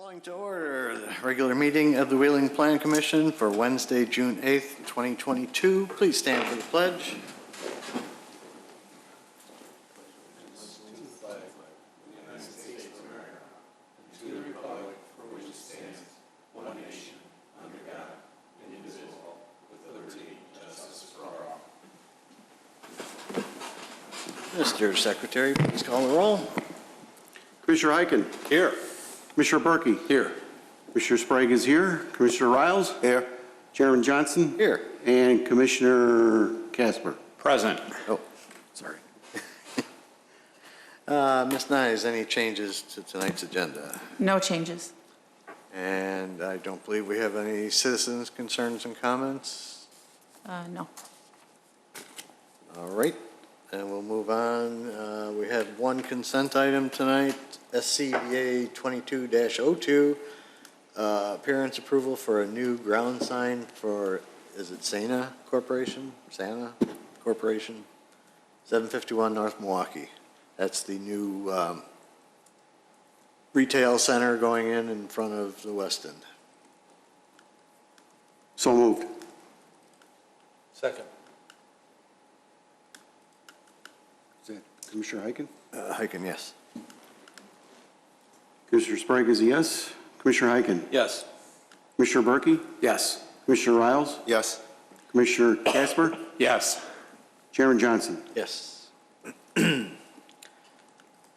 Calling to order the regular meeting of the Wheeling Plan Commission for Wednesday, June 8th, 2022. Please stand for the pledge. Mr. Secretary, please call the roll. Commissioner Heiken. Here. Commissioner Berkey. Here. Commissioner Sprague is here. Commissioner Riles. Here. Chairman Johnson. Here. And Commissioner Casper. Present. Oh, sorry. Ms. Nyes, any changes to tonight's agenda? No changes. And I don't believe we have any citizens' concerns and comments. No. All right, and we'll move on. We had one consent item tonight, SCBA 22-02, appearance approval for a new ground sign for, is it Sana Corporation? Sana Corporation, 751 North Milwaukee. That's the new retail center going in front of the West End. So moved. Second. Is that Commissioner Heiken? Heiken, yes. Commissioner Sprague is a yes. Commissioner Heiken. Yes. Commissioner Berkey. Yes. Commissioner Riles. Yes. Commissioner Casper. Yes. Chairman Johnson. Yes.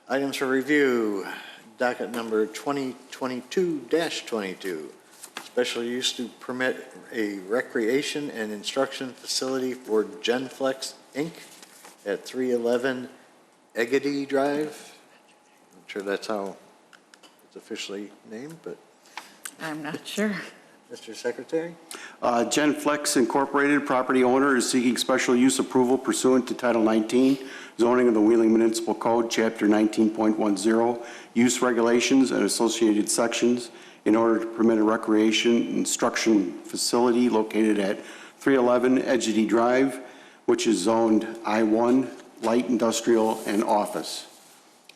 Items for review, docket number 2022-22. Special use to permit a recreation and instruction facility for GennFlex, Inc. at 311 Egidi Drive. I'm sure that's how it's officially named, but I'm not sure. Mr. Secretary? GennFlex Incorporated, property owner, is seeking special use approval pursuant to Title 19, zoning of the Wheeling Municipal Code, Chapter 19.10, use regulations and associated sections in order to permit a recreation instruction facility located at 311 Egidi Drive, which is zoned I-1, light industrial and office.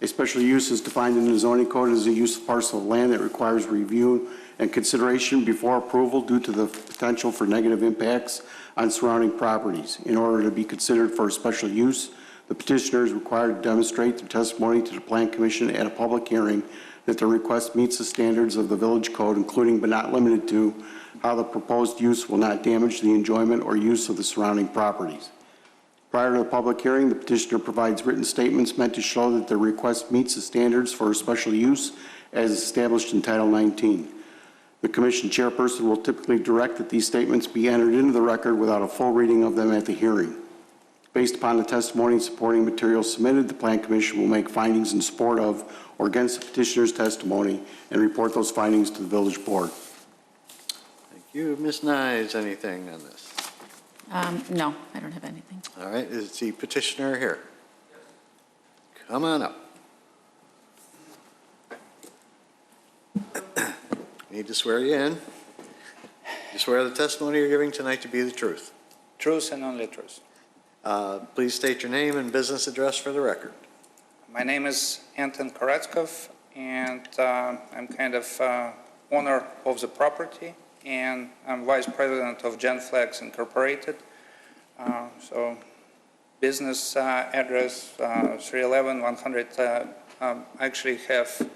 A special use is defined in the zoning code as a use of parcel of land that requires review and consideration before approval due to the potential for negative impacts on surrounding properties. In order to be considered for a special use, the petitioner is required to demonstrate through testimony to the Plan Commission at a public hearing that the request meets the standards of the village code, including but not limited to how the proposed use will not damage the enjoyment or use of the surrounding properties. Prior to the public hearing, the petitioner provides written statements meant to show that the request meets the standards for a special use as established in Title 19. The Commission chairperson will typically direct that these statements be entered into the record without a full reading of them at the hearing. Based upon the testimony and supporting materials submitted, the Plan Commission will make findings in support of or against the petitioner's testimony and report those findings to the village board. Thank you. Ms. Nyes, anything on this? No, I don't have anything. All right, is the petitioner here? Come on up. Need to swear you in. You swear the testimony you're giving tonight to be the truth. Truth and only truth. Please state your name and business address for the record. My name is Anton Koretskov, and I'm kind of owner of the property, and I'm vice president of GennFlex Incorporated. So business address 311 100. Actually have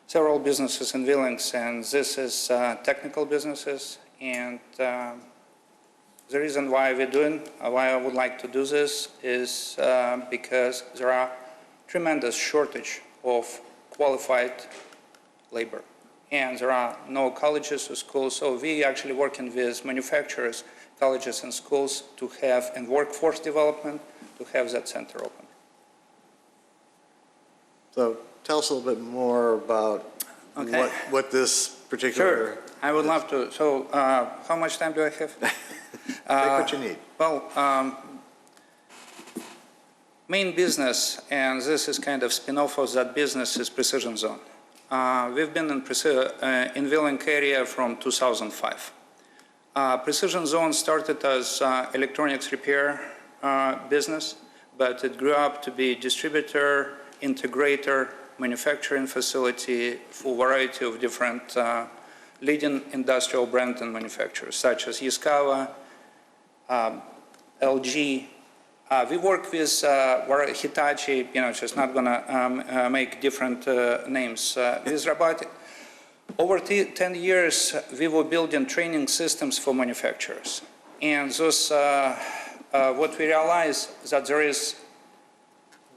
several businesses in Wheelings, and this is technical businesses. And the reason why why I would like to do this is because there are tremendous shortage of qualified labor, and there are no colleges or schools. So we actually working with manufacturers, colleges and schools to have, and workforce development to have that center open. So tell us a little bit more about what this particular... Sure, I would love to. So how much time do I have? Take what you need. Well, main business, and this is kind of spin-off of that business, is Precision Zone. We've been in Wheeling area from 2005. Precision Zone started as electronics repair business, but it grew up to be distributor, integrator, manufacturing facility for a variety of different leading industrial brands and manufacturers, such as Yaskawa, LG. We work with Hitachi, just not going to make different names. With robotic, over 10 years, we were building training systems for manufacturers. And those, what we realized is that there is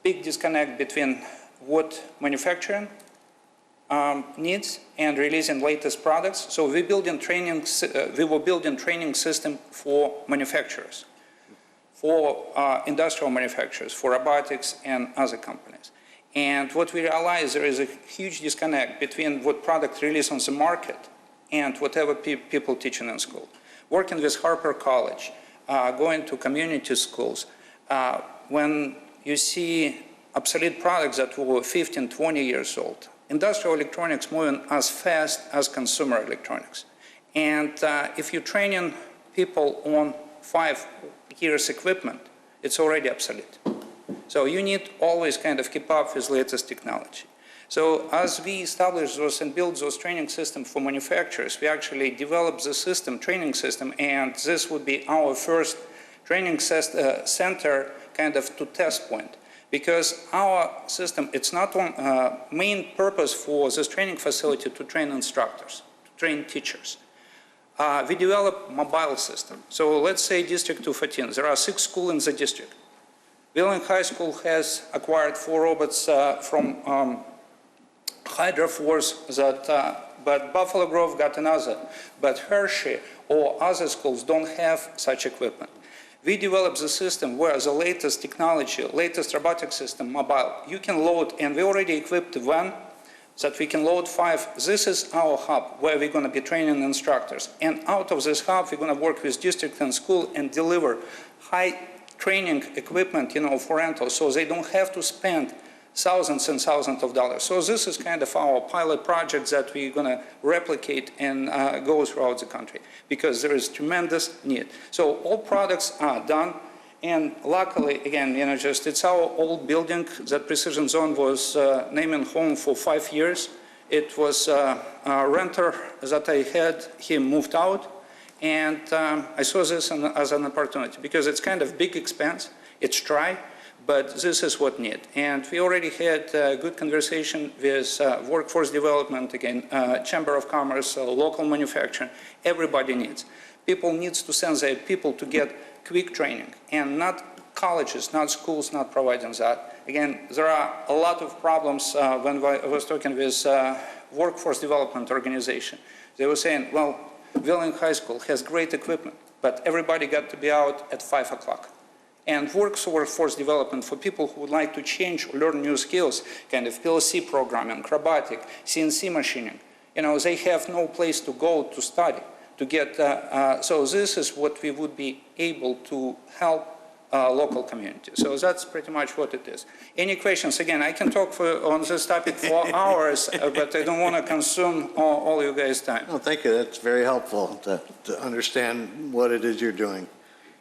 big disconnect between what manufacturing needs and releasing latest products. So we were building training system for manufacturers, for industrial manufacturers, for robotics and other companies. And what we realize, there is a huge disconnect between what product release on the market and whatever people teaching in school. Working with Harper College, going to community schools, when you see obsolete products that were 15, 20 years old, industrial electronics moving as fast as consumer electronics. And if you're training people on 5 years equipment, it's already obsolete. So you need always kind of keep up with latest technology. So as we establish those and build those training systems for manufacturers, we actually develop the system, training system, and this would be our first training center kind of to test point. Because our system, it's not one main purpose for this training facility to train instructors, to train teachers. We develop mobile system. So let's say District 214, there are 6 schools in the district. Wheeling High School has acquired 4 robots from Hydra Force, but Buffalo Grove got another. But Hershey or other schools don't have such equipment. We developed the system where the latest technology, latest robotic system, mobile, you can load, and we already equipped the van so that we can load 5. This is our hub where we're going to be training instructors. And out of this hub, we're going to work with district and school and deliver high training equipment, for rental, so they don't have to spend thousands and thousands of dollars. So this is kind of our pilot project that we're going to replicate and go throughout the country because there is tremendous need. So all products are done, and luckily, again, it's our old building that Precision Zone was naming home for 5 years. It was a renter that I had. He moved out. And I saw this as an opportunity because it's kind of big expense. It's dry, but this is what need. And we already had a good conversation with workforce development, again, Chamber of Commerce, local manufacturing. Everybody needs. People needs to send their people to get quick training, and not colleges, not schools, not providing that. Again, there are a lot of problems when I was talking with workforce development organization. They were saying, well, Wheeling High School has great equipment, but everybody got to be out at 5 o'clock. And workforce development for people who would like to change or learn new skills, kind of PLC programming, robotic, CNC machining, they have no place to go to study, to get, so this is what we would be able to help local community. So that's pretty much what it is. Any questions? Again, I can talk on this topic for hours, but I don't want to consume all you guys' time. No, thank you. That's very helpful to understand what it is you're doing.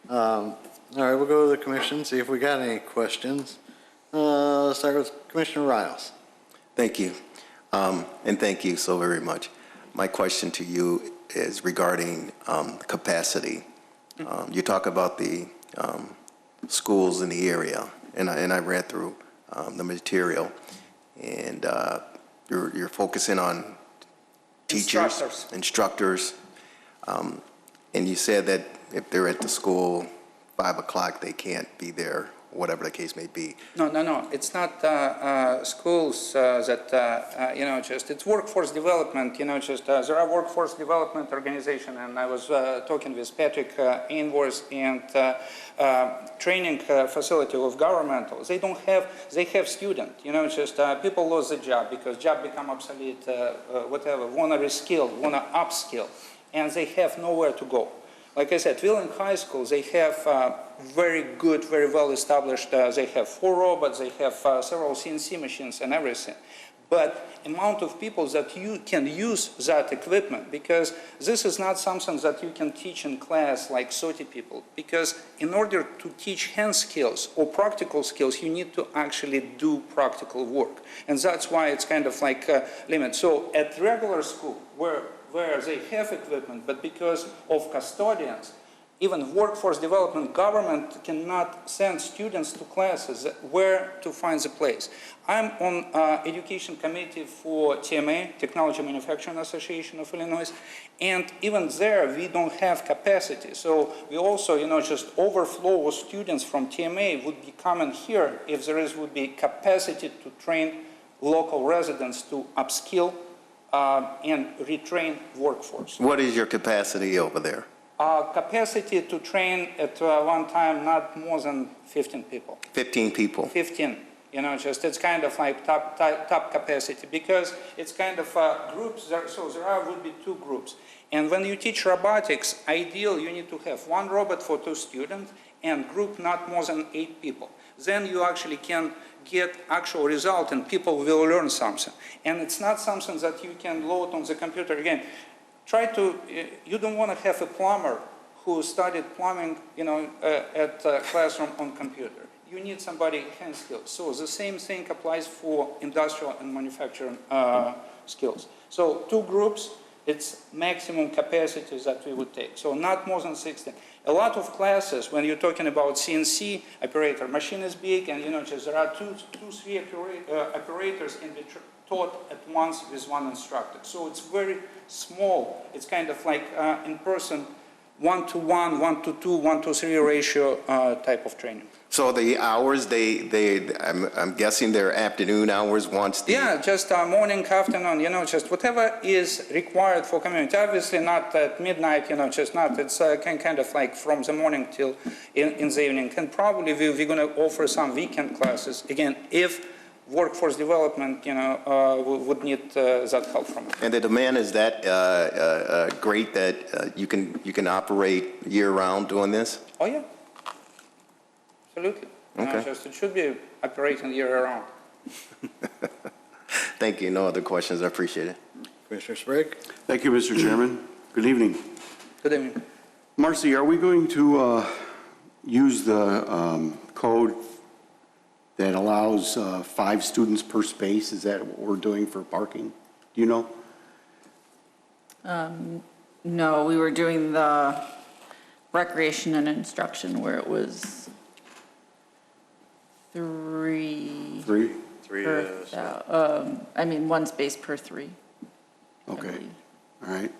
All right, we'll go to the commission, see if we got any questions. Let's start with Commissioner Riles. Thank you. And thank you so very much. My question to you is regarding capacity. You talk about the schools in the area, and I read through the material, and you're focusing on teachers, instructors, and you said that if they're at the school 5 o'clock, they can't be there, whatever the case may be. No. It's not schools that, it's workforce development, there are workforce development organization, and I was talking with Patrick Invoice and training facility of governmental. They have student, people lose their job because job become obsolete, whatever, want to reskill, want to upskill, and they have nowhere to go. Like I said, Wheeling High School, they have very good, very well established, they have 4 robots, they have several CNC machines and everything. but amount of people that you can use that equipment, because this is not something that you can teach in class like 30 people, because in order to teach hand skills or practical skills, you need to actually do practical work. And that's why it's kind of like a limit. So at regular school, where they have equipment, but because of custodians, even workforce development, government cannot send students to classes where to find the place. I'm on education committee for TMA, Technology Manufacturing Association of Illinois, and even there we don't have capacity. So we also, just overflow of students from TMA would be coming here if there would be capacity to train local residents to upskill and retrain workforce. What is your capacity over there? Capacity to train at one time not more than 15 people. 15 people. 15, it's kind of like top capacity, because it's kind of groups. So there would be 2 groups. And when you teach robotics, ideal you need to have 1 robot for 2 students and group not more than 8 people. Then you actually can get actual result and people will learn something. And it's not something that you can load on the computer again. You don't want to have a plumber who studied plumbing, at a classroom on computer. You need somebody hand skills. So the same thing applies for industrial and manufacturing skills. So 2 groups, it's maximum capacity that we would take. So not more than 16. A lot of classes, when you're talking about CNC operator, machine is big, and there are 2-3 operators in the taught at once with 1 instructor. So it's very small. It's kind of like in person, 1-to-1, 1-to-2, 1-to-3 ratio type of training. So the hours, I'm guessing they're afternoon hours once the... Yeah, just morning, afternoon, just whatever is required for community. Obviously not at midnight, just not. It's kind of like from the morning till in the evening. And probably we're going to offer some weekend classes, again, if workforce development, would need that help from it. And the demand is that great that you can operate year-round doing this? Oh, yeah. Absolutely. Okay. It should be operating year-round. Thank you. No other questions. I appreciate it. Commissioner Sprague? Thank you, Mr. Chairman. Good evening. Good evening. Marcy, are we going to use the code that allows 5 students per space? Is that what we're doing for parking? Do you know? No, we were doing the recreation and instruction where it was 3. 3? 3, per, 1 space per 3. Okay. All right.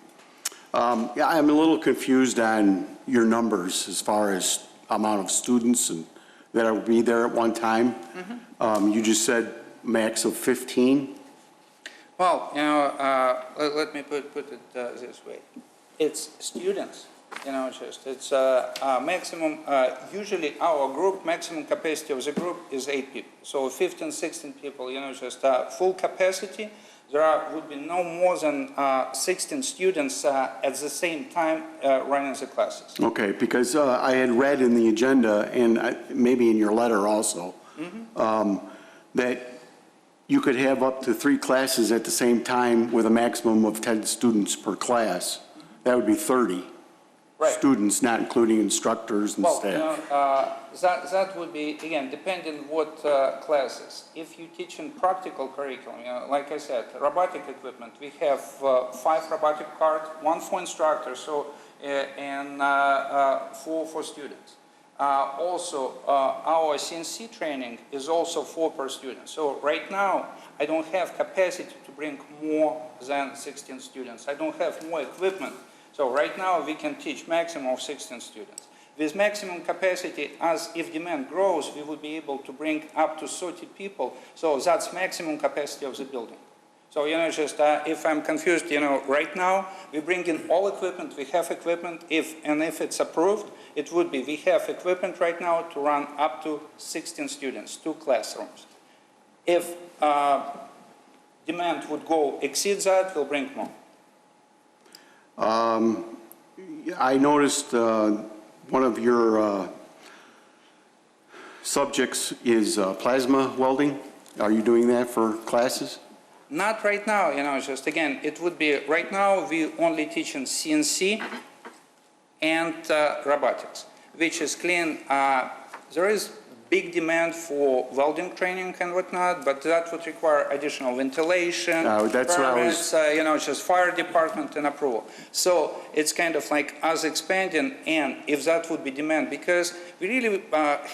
Yeah, I'm a little confused on your numbers as far as amount of students and that will be there at one time. Mm-hmm. You just said max of 15. Well, let me put it this way. It's students, it's maximum, usually our group, maximum capacity of the group is 8 people. So 15, 16 people, full capacity. There would be no more than 16 students at the same time running the classes. Okay, because I had read in the agenda, and maybe in your letter also, that you could have up to 3 classes at the same time with a maximum of 10 students per class. That would be 30 students, not including instructors and staff. That would be, again, depending what classes. If you teach in practical curriculum, like I said, robotic equipment, we have 5 robotic carts, 1 for instructors, and 4 for students. Also, our CNC training is also 4 per student. So right now, I don't have capacity to bring more than 16 students. I don't have more equipment. So right now, we can teach maximum of 16 students. With maximum capacity, as if demand grows, we would be able to bring up to 30 people. So that's maximum capacity of the building. So, if I'm confused, right now, we bring in all equipment, we have equipment, if it's approved, it would be, we have equipment right now to run up to 16 students, 2 classrooms. If demand would exceed that, we'll bring more. I noticed one of your subjects is plasma welding. Are you doing that for classes? Not right now, just again, it would be, right now, we only teach in CNC and robotics, which is clean. There is big demand for welding training and whatnot, but that would require additional ventilation, that's what I was- permits, just fire department and approval. So it's kind of like us expanding, and if that would be demand, because we really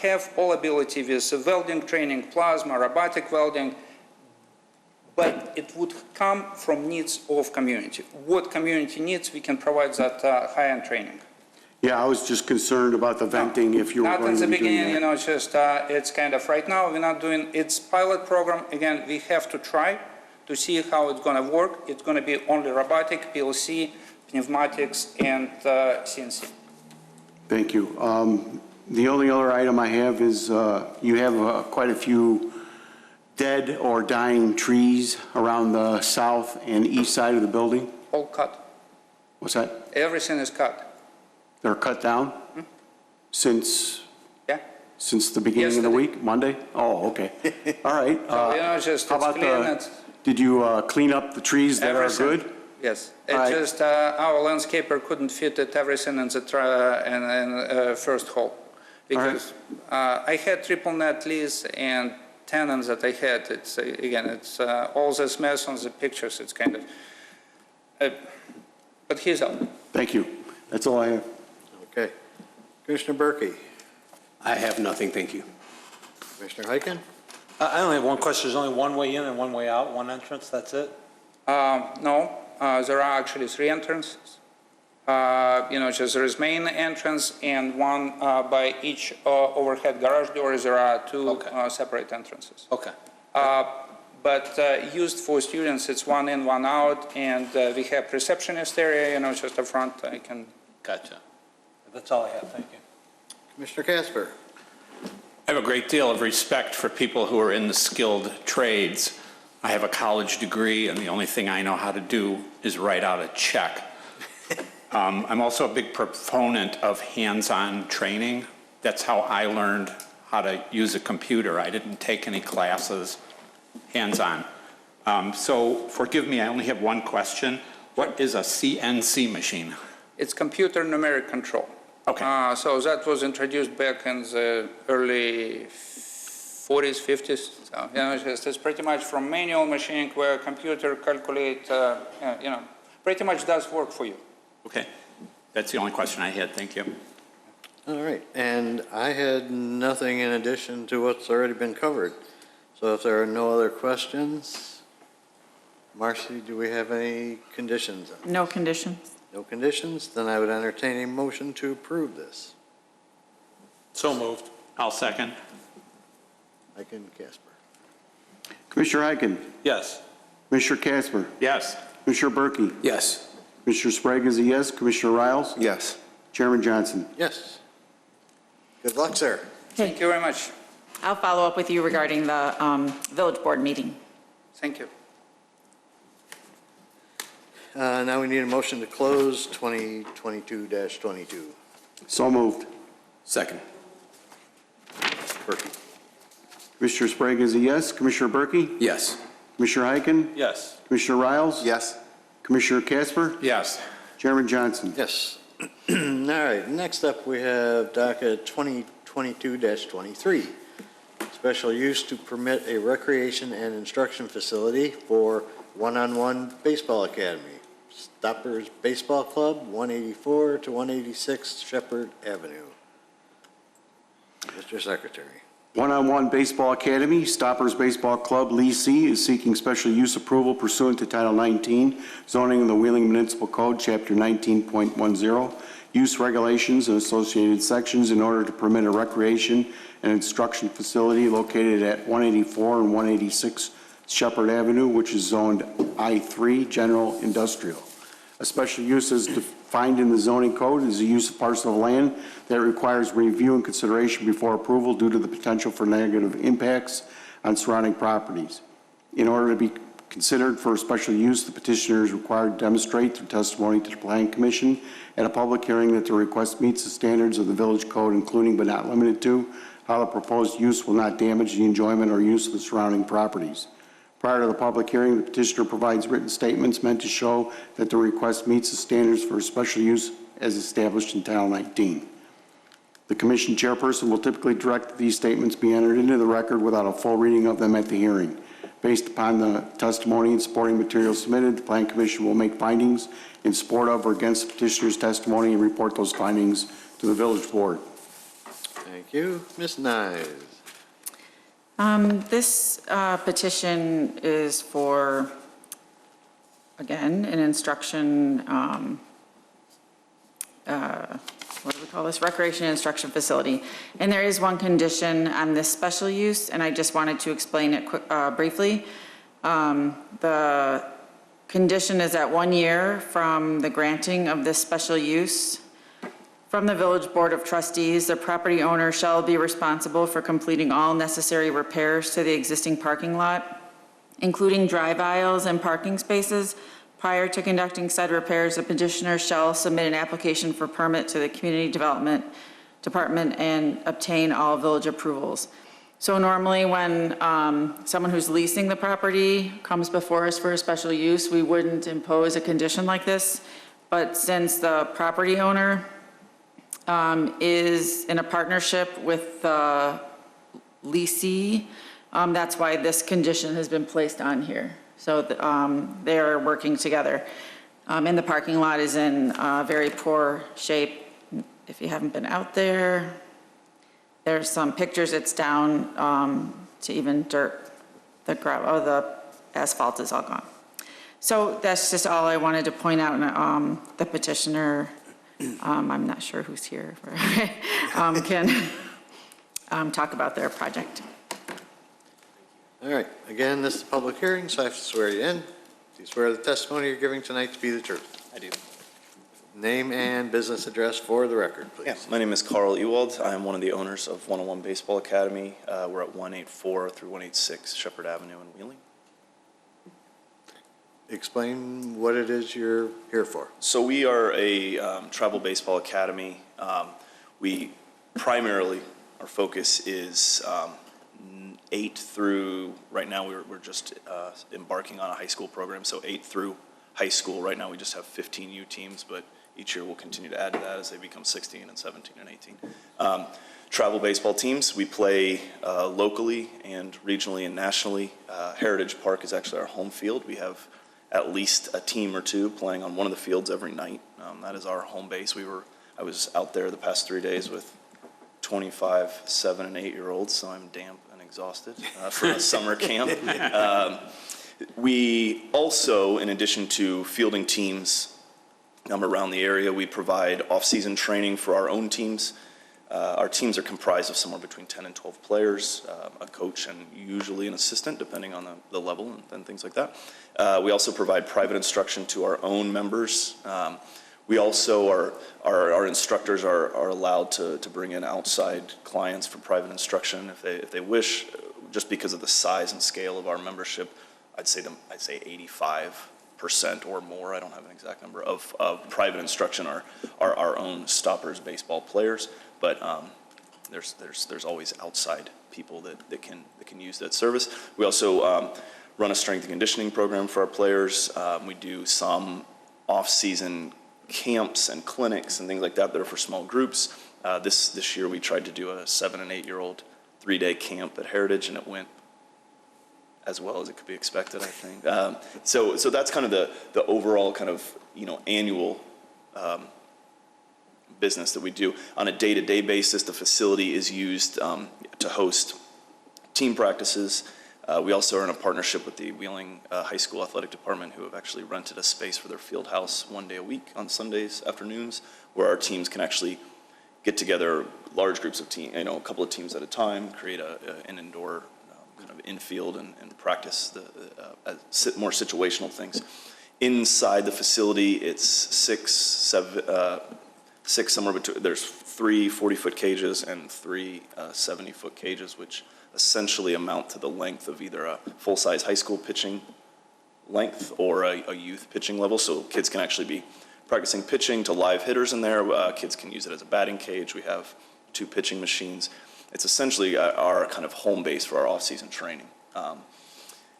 have all ability with welding training, plasma, robotic welding, but it would come from needs of community. What community needs, we can provide that high-end training. Yeah, I was just concerned about the venting, if you were Not going in to the be doing beginning, that. just, it's kind of, right now, we're not doing, it's pilot program. Again, we have to try to see how it's going to work. It's going to be only robotic, PLC, pneumatics, and CNC. Thank you. The only other item I have is you have quite a few dead or dying trees around the south and east side of the building. All cut. What's that? Everything is cut. They're cut down since Yeah. the beginning of the Yesterday. week, Monday? Oh, okay. All right. So, just, How it's about clean. the, did you clean up the trees that are Everything. good? Yes. All right. It's just our landscaper couldn't fit it everything in the first hole. Because I had triple net lease and tenants that I had. It's, again, it's all this mess on the pictures. It's kind of, but he's out. Thank you. That's all I have. Okay. Commissioner Berkey, I have nothing, thank you. Commissioner Heiken? I only have one question. There's only one way in and one way out, one entrance, that's it? No, there are actually 3 entrances. Just there is main entrance and one by each overhead garage door. There are 2 Okay. separate entrances. Okay. But used for students, it's 1 in, 1 out, and we have receptionist area, just up front. I can. Gotcha. That's all I have, thank you. Commissioner Casper? I have a great deal of respect for people who are in the skilled trades. I have a college degree, and the only thing I know how to do is write out a check. I'm also a big proponent of hands-on training. That's how I learned how to use a computer. I didn't take any classes, hands-on. So forgive me, I only have one question. What is a CNC machine? It's computer numeric control. Okay. So that was introduced back in the early 40s, 50s. So, it's pretty much from manual machining where a computer calculate, pretty much does work for you. Okay. That's the only question I had. Thank you. All right, and I had nothing in addition to what's already been covered. So if there are no other questions, Marcy, do we have any conditions? No conditions. No conditions, then I would entertain a motion to approve this. So moved. I'll second. Heiken, Casper. Commissioner Heiken, Yes. Commissioner Casper, Yes. Commissioner Berkey, Yes. Commissioner Sprague is a yes, Commissioner Riles, Yes. Chairman Johnson. Yes. Good luck, sir. Thank you very much. I'll follow up with you regarding the village board meeting. Thank you. Now we need a motion to close 2022-22. So moved. Second. Berkey. Commissioner Sprague is a yes, Commissioner Berkey, Yes. Commissioner Heiken, Yes. Commissioner Riles, Yes. Commissioner Casper, Yes. Chairman Johnson. Yes. All right, next up we have docket 2022-23. Special use to permit a recreation and instruction facility for one-on-one baseball academy. Stoppers Baseball Club, 184 to 186 Shepard Avenue. Mr. Secretary. One-on-one Baseball Academy, Stoppers Baseball Club, Lee C. is seeking special use approval pursuant to Title 19, zoning of the Wheeling Municipal Code, Chapter 19.10, use regulations and associated sections in order to permit a recreation and instruction facility located at 184 and 186 Shepard Avenue, which is zoned I-3, General Industrial. A special use as defined in the zoning code is the use of parcel of land that requires review and consideration before approval due to the potential for negative impacts on surrounding properties. In order to be considered for a special use, the petitioner is required to demonstrate through testimony to the Planning Commission at a public hearing that the request meets the standards of the village code, including but not limited to how the proposed use will not damage the enjoyment or use of the surrounding properties. Prior to the public hearing, the petitioner provides written statements meant to show that the request meets the standards for special use as established in Title 19. The commission chairperson will typically direct that these statements be entered into the record without a full reading of them at the hearing. Based upon the testimony and supporting materials submitted, the Plan Commission will make findings in support of or against the petitioner's testimony and report those findings to the village board. Thank you. Ms. Nyes. This petition is for, again, an instruction, what do we call this? Recreation and instruction facility. And there is one condition on this special use, and I just wanted to explain it briefly. The condition is that 1 year from the granting of this special use from the Village Board of Trustees, the property owner shall be responsible for completing all necessary repairs to the existing parking lot, including drive aisles and parking spaces. Prior to conducting said repairs, the petitioner shall submit an application for permit to the Community Development Department and obtain all village approvals. So normally when someone who's leasing the property comes before us for a special use, we wouldn't impose a condition like this. But since the property owner is in a partnership with the leasee, that's why this condition has been placed on here. So they're working together. And the parking lot is in very poor shape. If you haven't been out there, there's some pictures. It's down to even dirt. The asphalt is all gone. So that's just all I wanted to point out. And the petitioner, I'm not sure who's here, can talk about their project. All right, again, this is a public hearing, so I have to swear you in. Do you swear the testimony you're giving tonight to be the truth? I do. Name and business address for the record, please. Yeah, my name is Carl Ewald. I'm one of the owners of 101 Baseball Academy. We're at 184 through 186 Shepard Avenue in Wheeling. Explain what it is you're here for. So we are a travel baseball academy. We primarily, our focus is 8 through, right now we're just embarking on a high school program, so 8 through high school. Right now we just have 15 U teams, but each year we'll continue to add to that as they become 16 and 17 and 18. Travel baseball teams, we play locally and regionally and nationally. Heritage Park is actually our home field. We have at least a team or two playing on one of the fields every night. That is our home base. I was out there the past 3 days with 25, 7, and 8-year-olds, so I'm damp and exhausted for a summer camp. We also, in addition to fielding teams around the area, we provide off-season training for our own teams. Our teams are comprised of somewhere between 10 and 12 players, a coach and usually an assistant, depending on the level and things like that. We also provide private instruction to our own members. We also our instructors are allowed to bring in outside clients for private instruction if they wish. Just because of the size and scale of our membership, I'd say 85% or more, I don't have an exact number, of private instruction are our own Stoppers baseball players. But there's always outside people that can use that service. We also run a strength and conditioning program for our players. We do some off-season camps and clinics and things like that are for small groups. This year we tried to do a 7 and 8-year-old 3-day camp at Heritage, and it went as well as it could be expected, I think. So that's kind of the overall kind of annual business that we do. On a day-to-day basis, the facility is used to host team practices. We also are in a partnership with the Wheeling High School Athletic Department, who have actually rented a space for their field house 1 day a week on Sundays afternoons, where our teams can actually get together, large groups of teams, a couple of teams at a time, create an indoor kind of infield and practice the more situational things. Inside the facility, it's six somewhere between, there's 3 40-foot cages and 3 70-foot cages, which essentially amount to the length of either a full-size high school pitching length or a youth pitching level. So kids can actually be practicing pitching to live hitters in there. Kids can use it as a batting cage. We have 2 pitching machines. It's essentially our kind of home base for our off-season training.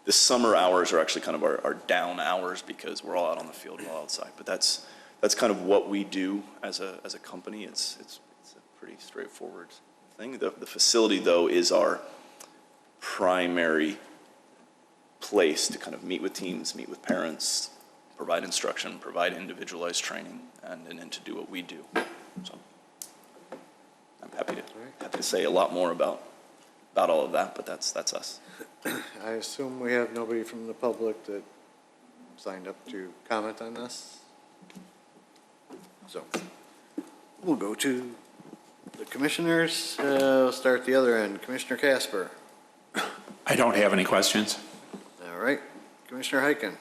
the summer hours are actually kind of our down hours because we're all out on the field, we're all outside. But that's kind of what we do as a company. It's a pretty straightforward thing. The facility, though, is our primary place to kind of meet with teams, meet with parents, provide instruction, provide individualized training, and then to do what we do. So I'm happy to say a lot more about all of that, but that's us. I assume we have nobody from the public that signed up to comment on this? So we'll go to the commissioners. We'll start at the other end. Commissioner Casper. I don't have any questions. All right. Commissioner Heiken.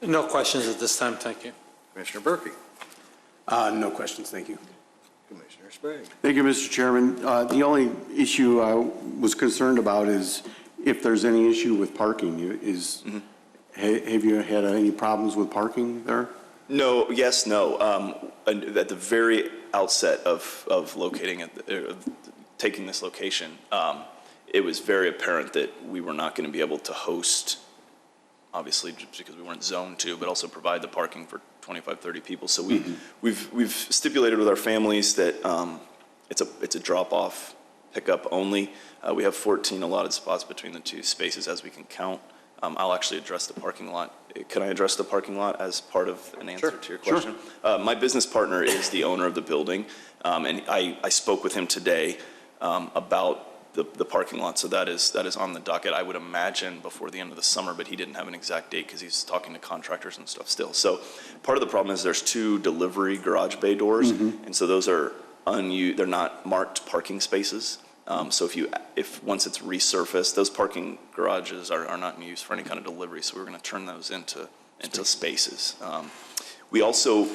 No questions at this time, thank you. Commissioner Berkey. No questions, thank you. Commissioner Sprague. Thank you, Mr. Chairman. The only issue I was concerned about is if there's any issue with parking. Have you had any problems with parking there? No, yes, no. At the very outset of locating taking this location, it was very apparent that we were not going to be able to host, obviously just because we weren't zoned to, but also provide the parking for 25, 30 people. So we've stipulated with our families that it's a drop-off, pickup only. We have 14 allotted spots between the two spaces as we can count. I'll actually address the parking lot. Can I address the parking lot as part of an answer to your question? Sure. My business partner is the owner of the building, and I spoke with him today about the parking lot, so that is on the docket, I would imagine, before the end of the summer, but he didn't have an exact date because he's talking to contractors and stuff still. So part of the problem is there's 2 delivery garage bay doors, and so those are unused, they're not marked parking spaces. So if once it's resurfaced, those parking garages are not in use for any kind of delivery, so we're going to turn those into spaces. We also,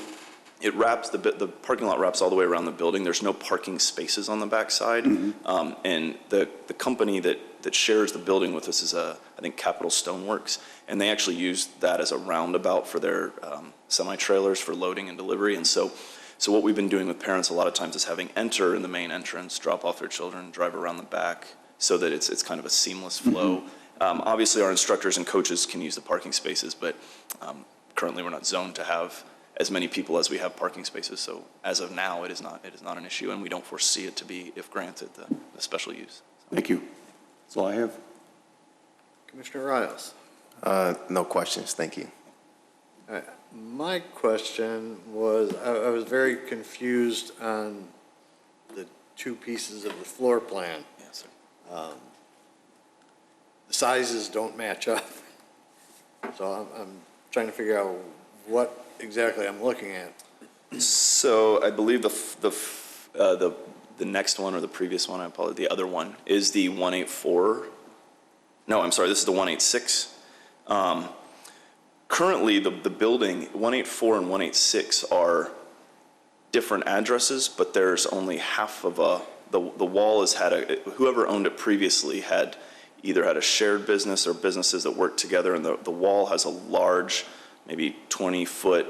the parking lot wraps all the way around the building. There's no parking spaces on the backside. And the company that shares the building with us is I think Capital Stoneworks, and they actually use that as a roundabout for their semi-trailers for loading and delivery. And so what we've been doing with parents a lot of times is having enter in the main entrance, drop off their children, drive around the back, so that it's kind of a seamless flow. Obviously, our instructors and coaches can use the parking spaces, but currently we're not zoned to have as many people as we have parking spaces. So as of now, it is not an issue, and we don't foresee it to be if granted the special use. Thank you. That's all I have. Commissioner Riles. No questions, thank you. All right. My question was, I was very confused on the 2 pieces of the floor plan. Yes, sir. The sizes don't match up. So I'm trying to figure out what exactly I'm looking at. So I believe the next one, or the previous one, I apologize, the other one is the 184. No, I'm sorry, this is the 186. Currently, the building, 184 and 186 are different addresses, but there's only half of the wall has whoever owned it previously had either had a shared business or businesses that worked together, and the wall has a large, maybe 20-foot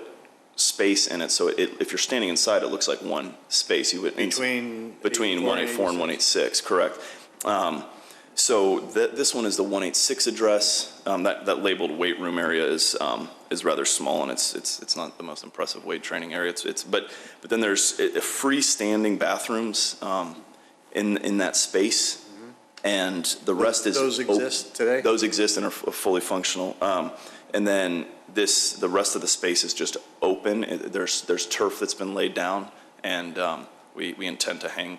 space in it. So if you're standing inside, it looks like one space. Between 184 and 186, correct. So this one is the 186 address. That labeled weight room area is rather small, and it's not the most impressive weight training area. But then there's freestanding bathrooms in that space, and the rest is those exist today. Those exist and are fully functional. And then the rest of the space is just open. There's turf that's been laid down, and we intend to hang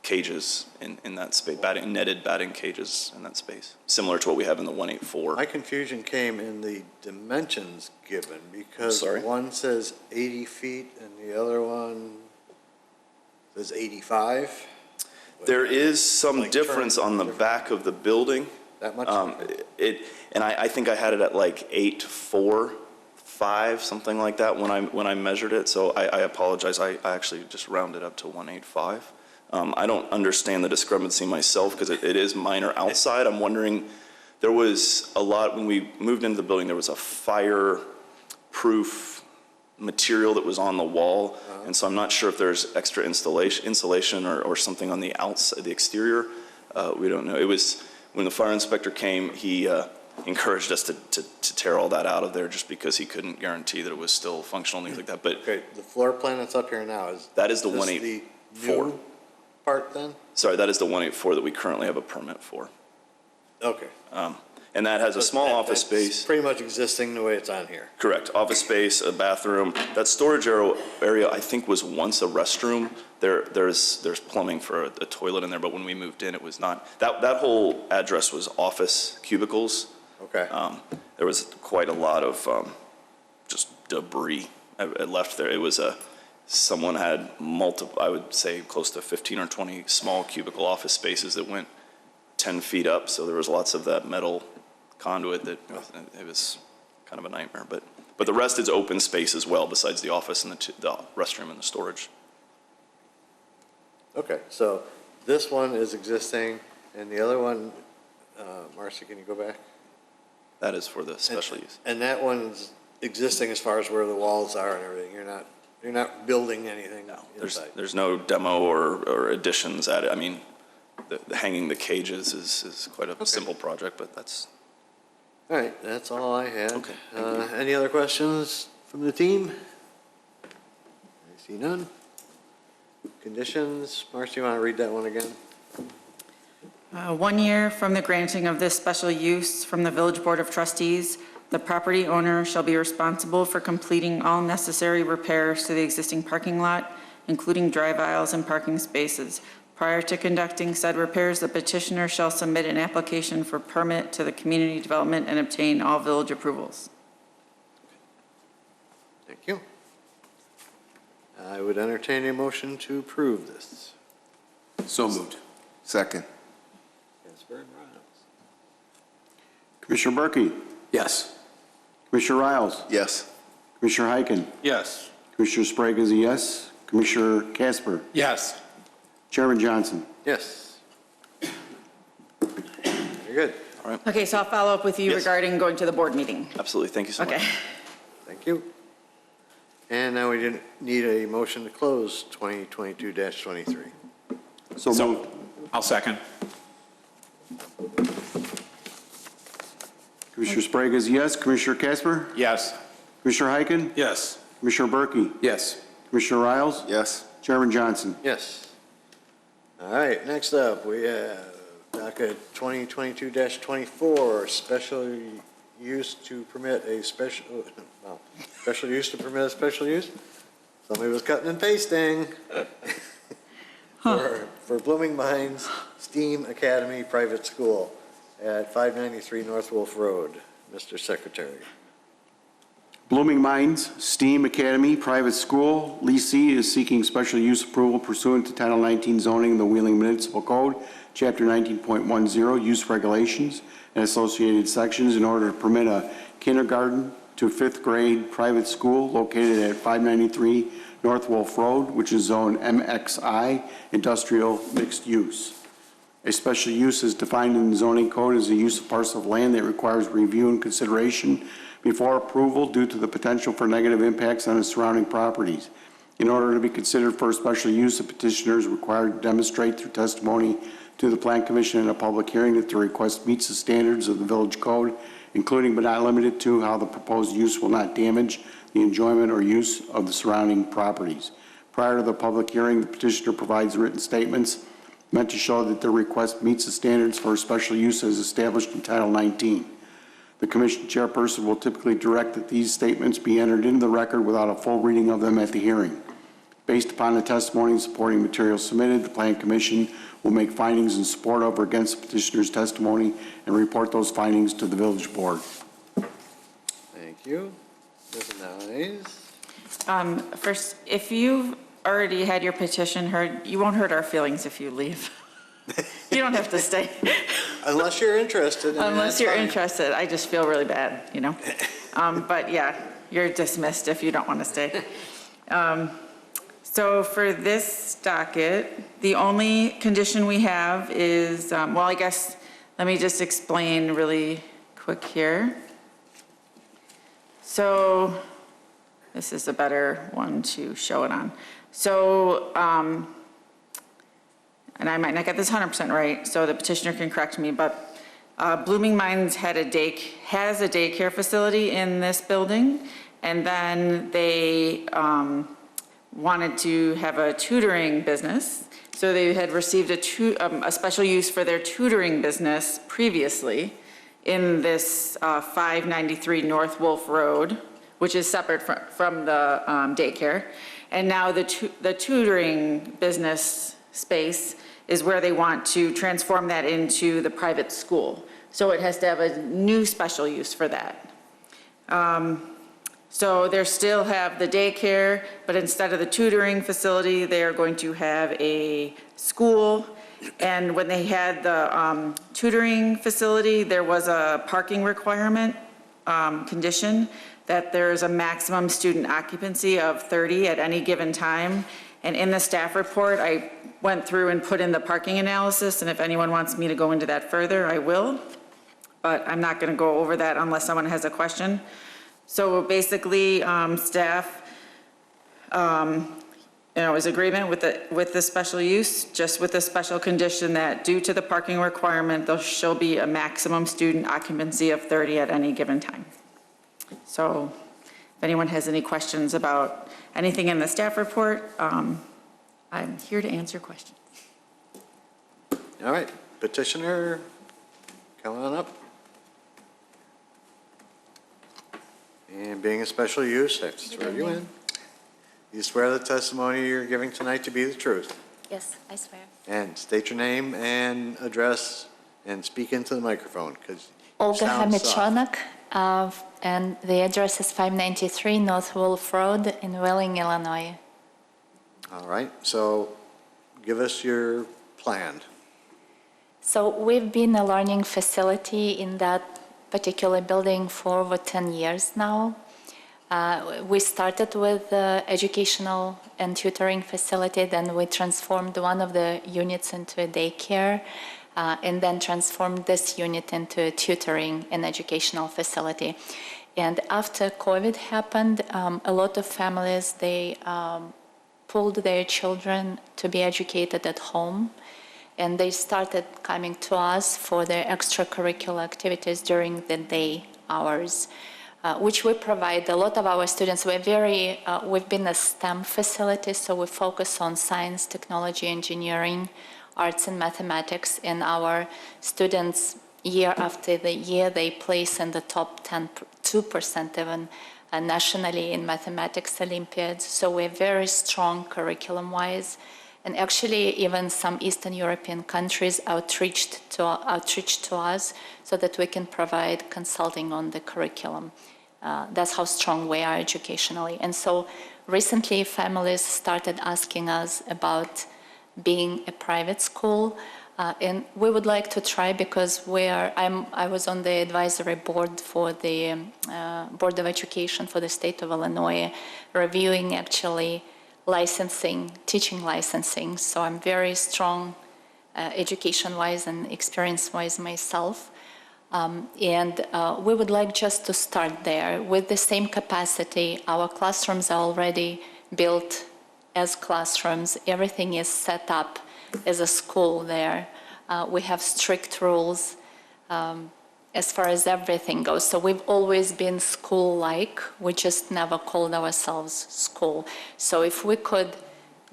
cages in that space, netted batting cages in that space, similar to what we have in the 184. My confusion came in the dimensions given, because one says 80 feet and the other one says 85. There is some difference on the back of the building. That much? And I think I had it at like 845, something like that when I measured it. So I apologize. I actually just rounded up to 185. I don't understand the discrepancy myself because it is minor outside. I'm wondering, there was a lot, when we moved into the building, there was a fireproof material that was on the wall. And so I'm not sure if there's extra insulation or something on the outside, the exterior. We don't know. It was, when the fire inspector came, he encouraged us to tear all that out of there just because he couldn't guarantee that it was still functional and things like that. But Okay, the floor plan that's up here now is. that is the this 184. new part then? Sorry, that is the 184 that we currently have a permit for. Okay. And that has a small office That's space. pretty much existing the way it's on here. Correct. Office space, a bathroom. That storage area, I think, was once a restroom. There's plumbing for a toilet in there, but when we moved in, it was not. That whole address was office cubicles. Okay. There was quite a lot of just debris left there. It was someone had multiple, I would say close to 15 or 20 small cubicle office spaces that went 10 feet up. So there was lots of that metal conduit that it was kind of a nightmare. But the rest is open space as well, besides the office and the restroom and the storage. Okay, so this one is existing, and the other one, Marcy, can you go back? That is for the special use. And that one's existing as far as where the walls are and everything. You're not building anything No, inside. there's no demo or additions added. I mean, the hanging the cages is quite a simple project, but that's. All right, that's all I had. Okay, thank Any other questions from the team? I see none. Conditions, Marcy, you want to read that one again? 1 year from the granting of this special use from the Village Board of Trustees, the property owner shall be responsible for completing all necessary repairs to the existing parking lot, including drive aisles and parking spaces. Prior to conducting said repairs, the petitioner shall submit an application for permit to the community development and obtain all village approvals. Thank you. I would entertain a motion to approve this. So moved. Second. Casper and Riles. Commissioner Berkey? Yes. Commissioner Riles? Yes. Commissioner Heiken? Yes. Commissioner Sprague is a yes. Commissioner Casper? Yes. Chairman Johnson? Yes. Very good. Okay, so I'll follow up with you Yes. regarding going to the board meeting. Absolutely. Thank you so much. Okay. Thank you. And now we didn't need a motion to close 2022-23. So moved. I'll second. Commissioner Sprague is a yes. Commissioner Casper? Yes. Commissioner Heiken? Yes. Commissioner Berkey? Yes. Commissioner Riles? Yes. Chairman Johnson? Yes. All right, next up, we have docket 2022-24, special use to permit a special use to permit a special use? Somebody was cutting and pasting. For Blooming Mines STEAM Academy Private School at 593 North Wolf Road. Mr. Secretary. Blooming Mines STEAM Academy Private School, leasee is seeking special use approval pursuant to Title 19 zoning of the Wheeling Municipal Code, Chapter 19.10, use regulations and associated sections in order to permit a kindergarten to fifth grade private school located at 593 North Wolf Road, which is zone MXI, industrial mixed use. A special use is defined in the zoning code as a use of parcel of land that requires review and consideration before approval due to the potential for negative impacts on the surrounding properties. In order to be considered for a special use, the petitioner is required to demonstrate through testimony to the Plan Commission in a public hearing that the request meets the standards of the village code, including but not limited to how the proposed use will not damage the enjoyment or use of the surrounding properties. Prior to the public hearing, the petitioner provides written statements meant to show that the request meets the standards for a special use as established in Title 19. The commission chairperson will typically direct that these statements be entered into the record without a full reading of them at the hearing. Based upon the testimony and supporting materials submitted, the Plan Commission will make findings in support of or against the petitioner's testimony and report those findings to the village board. Thank you. Ms. Nice. First, if you've already had your petition heard, you won't hurt our feelings if you leave. You don't have to stay. Unless you're interested. I mean, Unless that's you're fine. interested. I just feel really bad, you know? But yeah, you're dismissed if you don't want to stay. So for this docket, the only condition we have is, well, I guess, let me just explain really quick here. So this is a better one to show it on. So, and I might not get this 100% right, so the petitioner can correct me, but Blooming Minds has a daycare facility in this building, and then they wanted to have a tutoring business. So they had received a special use for their tutoring business previously in this 593 North Wolf Road, which is separate from the daycare. And now the tutoring business space is where they want to transform that into the private school. So it has to have a new special use for that. So they still have the daycare, but instead of the tutoring facility, they are going to have a school. And when they had the tutoring facility, there was a parking requirement condition that there's a maximum student occupancy of 30 at any given time. And in the staff report, I went through and put in the parking analysis, and if anyone wants me to go into that further, I will. But I'm not going to go over that unless someone has a question. So basically, staff, is agreement with the special use, just with the special condition that due to the parking requirement, there shall be a maximum student occupancy of 30 at any given time. So if anyone has any questions about anything in the staff report, I'm here to answer questions. All right, petitioner, come on up. And being a special use, I have to swear you in. You swear the testimony you're giving tonight to be the truth? Yes, I swear. And state your name and address and speak into the microphone, because you Olga sound soft. Hamichonak, and the address is 593 North Wolf Road in Welling, Illinois. All right, so give us your plan. So we've been a learning facility in that particular building for over 10 years now. We started with the educational and tutoring facility, then we transformed one of the units into a daycare, and then transformed this unit into a tutoring and educational facility. And after COVID happened, a lot of families, they pulled their children to be educated at home, and they started coming to us for their extracurricular activities during the day hours, which we provide. A lot of our students, we've been a STEM facility, so we focus on science, technology, engineering, arts and mathematics, and our students, year after the year, they place in the top 2% even nationally in mathematics Olympiads. So we're very strong curriculum-wise. And actually, even some Eastern European countries outreached to us so that we can provide consulting on the curriculum. That's how strong we are educationally. And so recently, families started asking us about being a private school. And we would like to try, because I was on the advisory board for the Board of Education for the state of Illinois, reviewing actually licensing, teaching licensing. So I'm very strong education-wise and experience-wise myself. And we would like just to start there with the same capacity. Our classrooms are already built as classrooms. Everything is set up as a school there. We have strict rules as far as everything goes. So we've always been school-like. We just never called ourselves school. So if we could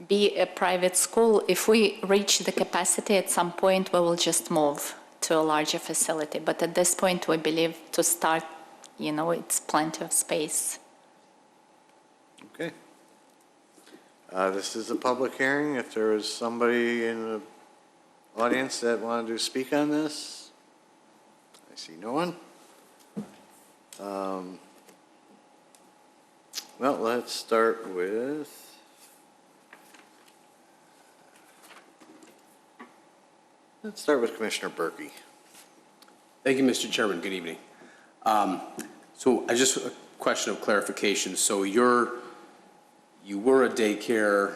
be a private school, if we reach the capacity at some point, we will just move to a larger facility. But at this point, we believe to start, it's plenty of space. Okay. This is a public hearing. If there is somebody in the audience that wanted to speak on this, I see no one. Well, let's start with Commissioner Berkey. Thank you, Mr. Chairman. Good evening. So I just a question of clarification. So you were a daycare,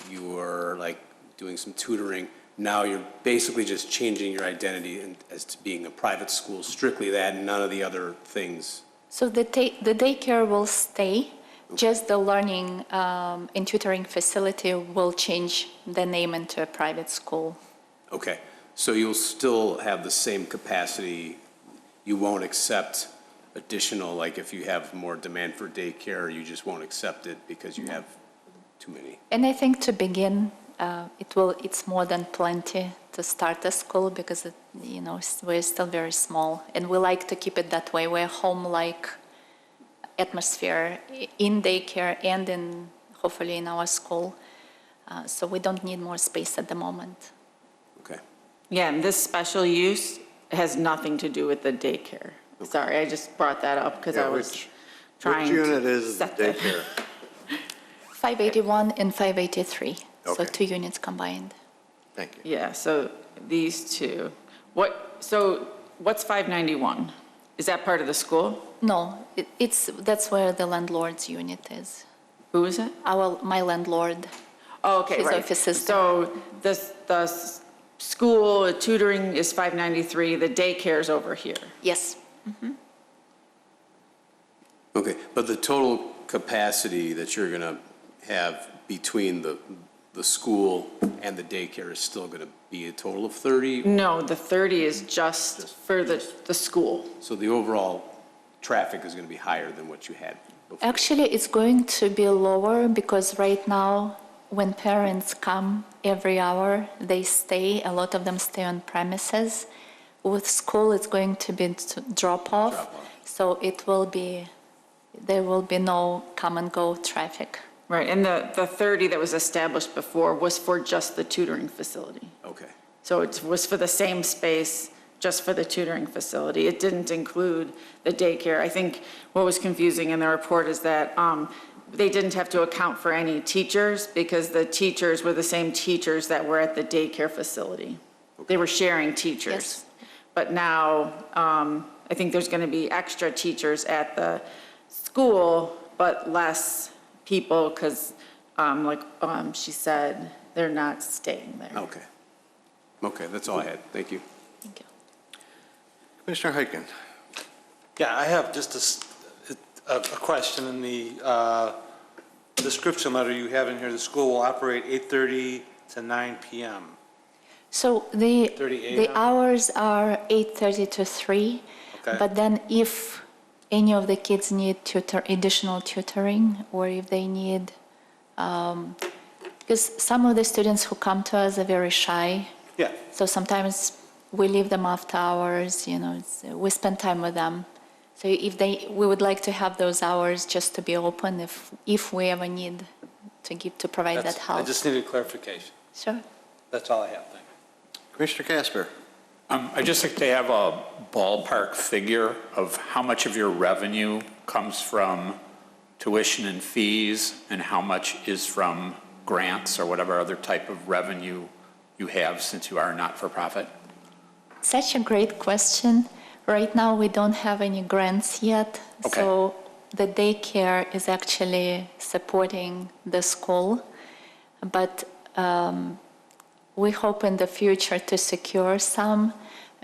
you were like doing some tutoring. Now you're basically just changing your identity as to being a private school, strictly that, and none of the other things. So the daycare will stay. Just the learning and tutoring facility will change the name into a private school. Okay. So you'll still have the same capacity, you won't accept additional, like if you have more demand for daycare, you just won't accept it because you have too many? And I think to begin, it's more than plenty to start a school because, we're still very small. And we like to keep it that way. We're home-like atmosphere in daycare and hopefully in our school. So we don't need more space at the moment. Okay. Yeah, and this special use has nothing to do with the daycare. Sorry, I just brought that up because I was trying to. Which unit is the set that. daycare? 581 and 583, so Okay. 2 units combined. Thank you. Yeah, so these two. What's 591? Is that part of the school? No, that's where the landlord's unit is. Who is it? My landlord. Oh, okay, His right. office is So the school tutoring is 593, the daycare's over here. Yes. Okay, but the total capacity that you're going to have between the school and the daycare is still going to be a total of 30? No, the 30 is just for the school. So the overall traffic is going to be higher than what you had before? Actually, it's going to be lower because right now, when parents come every hour, they stay, a lot of them stay on premises. With school, it's going to be drop-off, so there will be no come-and-go traffic. Right, and the 30 that was established before was for just the tutoring facility. Okay. So it was for the same space, just for the tutoring facility. It didn't include the daycare. I think what was confusing in the report is that they didn't have to account for any teachers because the teachers were the same teachers that were at the daycare facility. They were sharing teachers. Yes. But now, I think there's going to be extra teachers at the school, but less people because, she said, they're not staying there. Okay. Okay, that's all I had. Thank you. Thank you. Commissioner Heiken. Yeah, I have just a question in the description letter you have in here. The school will operate 8:30 to 9 p.m. So the 38 hours are 8:30 to 3, Okay. but then if any of the kids need additional tutoring, or if they need, because some of the students who come to us are very shy, Yeah. so sometimes we leave them after hours, we spend time with them. So we would like to have those hours just to be open if we ever need to provide that help. I just needed clarification. Sure. That's all I have. Thank you. Commissioner Casper. I just think they have a ballpark figure of how much of your revenue comes from tuition and fees and how much is from grants or whatever other type of revenue you have since you are not-for-profit? Such a great question. Right now, we don't have any grants yet. Okay. So the daycare is actually supporting the school. But we hope in the future to secure some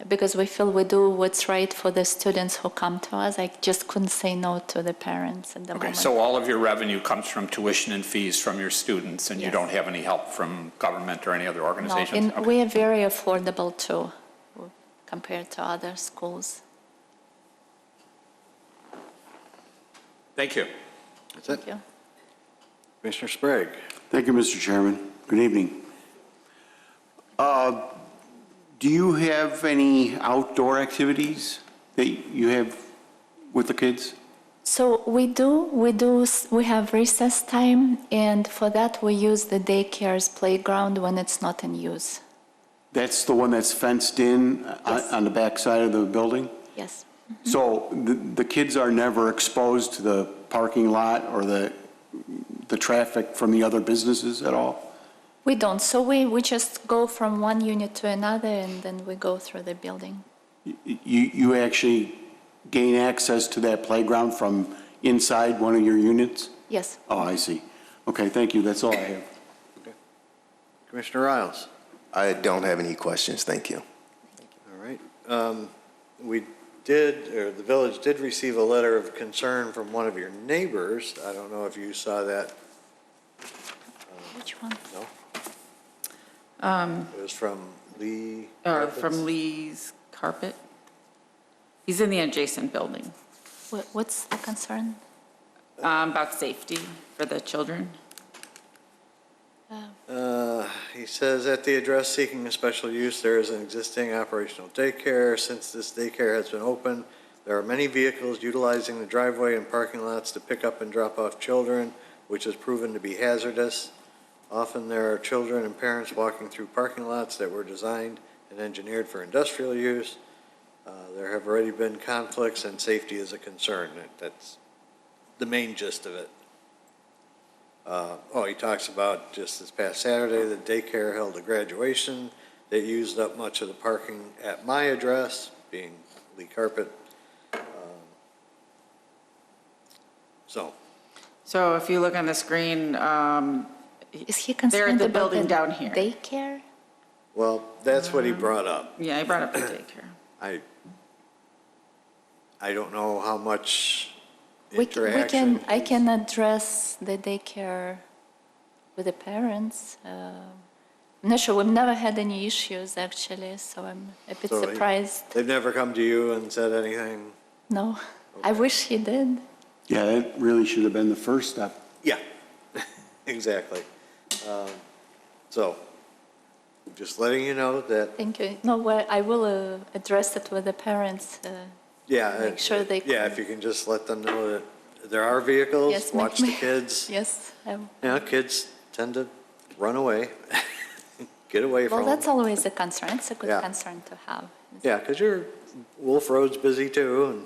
because we feel we do what's right for the students who come to us. I just couldn't say no to the parents at the Okay, moment. so all of your revenue comes from tuition and fees from your students, and you Yes. don't have any help from government or any other No, organizations? and Okay. we are very affordable too compared to other schools. Thank you. That's it. Thank you. Commissioner Sprague. Thank you, Mr. Chairman. Good evening. Do you have any outdoor activities that you have with the kids? So we have recess time, and for that we use the daycare's playground when it's not in use. That's the one that's fenced in Yes. on the back side of the building? Yes. So the kids are never exposed to the parking lot or the traffic from the other businesses at all? We don't. So we just go from one unit to another, and then we go through the building. You actually gain access to that playground from inside one of your units? Yes. Oh, I see. Okay, thank you. That's all I have. Commissioner Riles. I don't have any questions, thank you. All right. The village did receive a letter of concern from one of your neighbors. I don't know if you saw that. Which one? No? It was from Lee? Or Carpets? from Lee's Carpet. He's in the adjacent building, What's the concern? about safety for the children. He says, at the address seeking a special use, there is an existing operational daycare. Since this daycare has been open, there are many vehicles utilizing the driveway and parking lots to pick up and drop off children, which has proven to be hazardous. Often there are children and parents walking through parking lots that were designed and engineered for industrial use. There have already been conflicts and safety is a concern. That's the main gist of it. He talks about just this past Saturday, the daycare held a graduation. They used up much of the parking at my address, being Lee Carpet. So if you look on the screen, Is he they're concerned the about building the down here. daycare? Well, that's what he brought up. Yeah, I brought up the daycare. I don't know how much We interaction. can, I can address the daycare with the parents. I'm not sure, we've never had any issues actually, so I'm a bit So he- surprised. They've never come to you and said anything? No, I wish he did. Yeah, that really should have been the first step. Yeah, exactly. So, just letting you know that, Thank you. No, well, I will address it with the parents. yeah. Make sure they Yeah, come. if you can just let them know that there are vehicles, Yes, watch the kids. Yes. Kids tend to run away, get away from Well, them. that's always a concern. It's a good Yeah. concern to have. Yeah, because Wolf Road's busy too,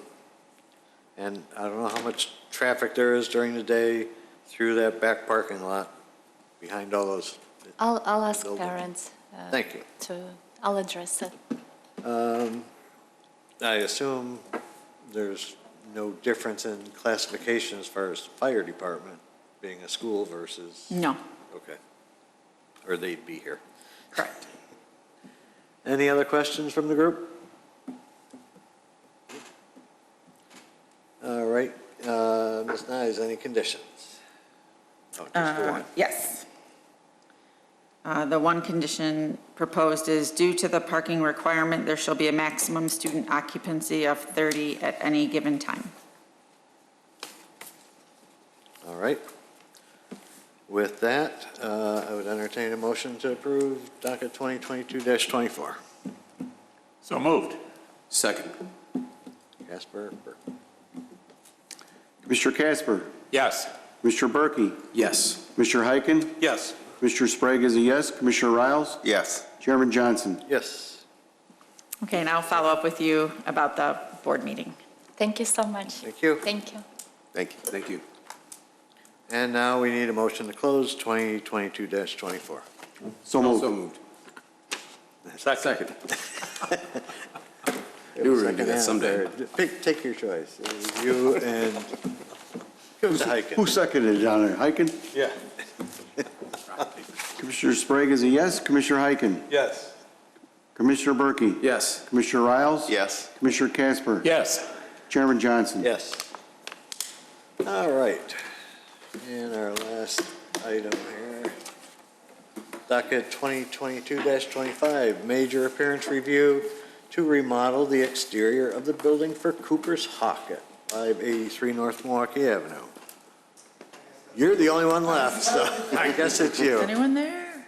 and I don't know how much traffic there is during the day through that back parking lot behind all those. I'll ask buildings. parents. Thank you. I'll address it. I assume there's no difference in classification as far as the fire department being a school versus, No, okay, or they'd be here. correct. Any other questions from the group? All right, Ms. Nyes, any conditions? Oh, just the one. Yes. The one condition proposed is due to the parking requirement, there shall be a maximum student occupancy of 30 at any given time. All right. With that, I would entertain a motion to approve docket 2022-24. So moved. Second. Casper, Burke. Commissioner Casper, Yes. Commissioner Berkey, Yes. Commissioner Heiken, Yes. Commissioner Sprague is a yes, Commissioner Riles, Yes. Chairman Johnson. Yes. Okay, and I'll follow up with you about the board meeting. Thank you so much. Thank you. Thank you. Thank you. Thank you. And now we need a motion to close 2022-24. So Also moved. moved. Second. Knew we were gonna do that Second someday. and third. Take your choice. You and Mr. Heiken. Who seconded it on there? Heiken? Yeah. Commissioner Sprague is a yes, Commissioner Heiken, Yes. Commissioner Berkey, Yes. Commissioner Riles. Yes. Commissioner Casper. Yes. Chairman Johnson. Yes. All right. And our last item here, docket 2022-25, major appearance review to remodel the exterior of the building for Cooper's Hawk at 583 North Milwaukee Avenue. You're the only one left, so I guess it's you. Anyone there?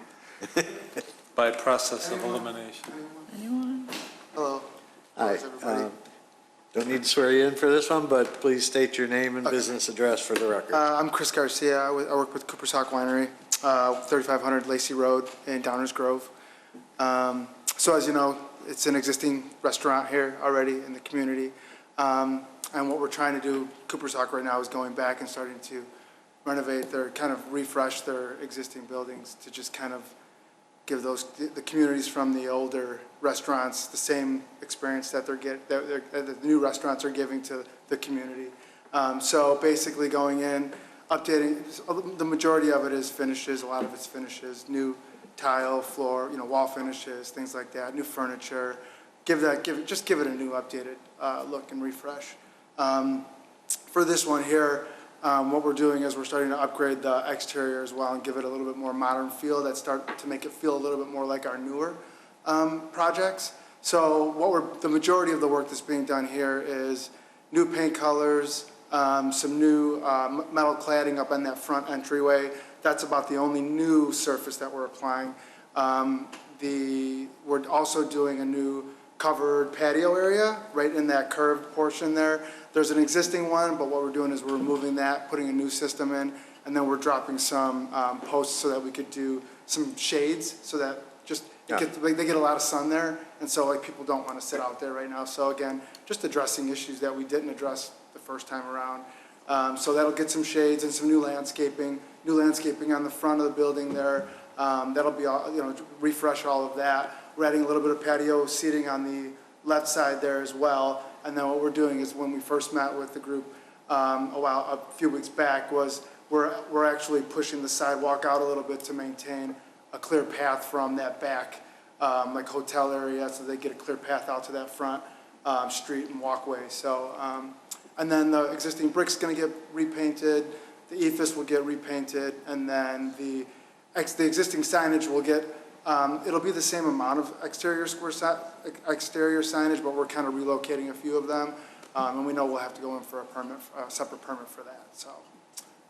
By process of elimination. Anyone? Hello. Hi. How's everybody? Don't need to swear you in for this one, but please state your name and business address for the record. I'm Chris Garcia. I work with Cooper's Hawk Winery, 3500 Lacey Road in Downers Grove. So as you know, it's an existing restaurant here already in the community. And what we're trying to do, Cooper's Hawk right now is going back and starting to renovate kind of refresh their existing buildings to just kind of give the communities from the older restaurants the same experience that that the new restaurants are giving to the community. So basically going in, updating, the majority of it is finishes, a lot of it's finishes, new tile, floor, wall finishes, things like that, new furniture. Just give it a new updated look and refresh. For this one here, what we're doing is we're starting to upgrade the exterior as well and give it a little bit more modern feel, start to make it feel a little bit more like our newer projects. So the majority of the work that's being done here is new paint colors, some new metal cladding up on that front entryway. That's about the only new surface that we're applying. We're also doing a new covered patio area right in that curved portion there. There's an existing one, but what we're doing is we're removing that, putting a new system in, and then we're dropping some posts so that we could do some shades so that they get a lot of sun there, and so like people don't want to sit out there right now. So again, just addressing issues that we didn't address the first time around. So that'll get some shades and some new landscaping on the front of the building there. That'll be all, refresh all of that. We're adding a little bit of patio seating on the left side there as well. And then what we're doing is when we first met with the group a few weeks back was we're actually pushing the sidewalk out a little bit to maintain a clear path from that back like hotel area, so they get a clear path out to that front street and walkway. So and then the existing brick's going to get repainted, the ephes will get repainted, and then the existing signage will get, it'll be the same amount of exterior signage, but we're kind of relocating a few of them, and we know we'll have to go in for a separate permit for that. So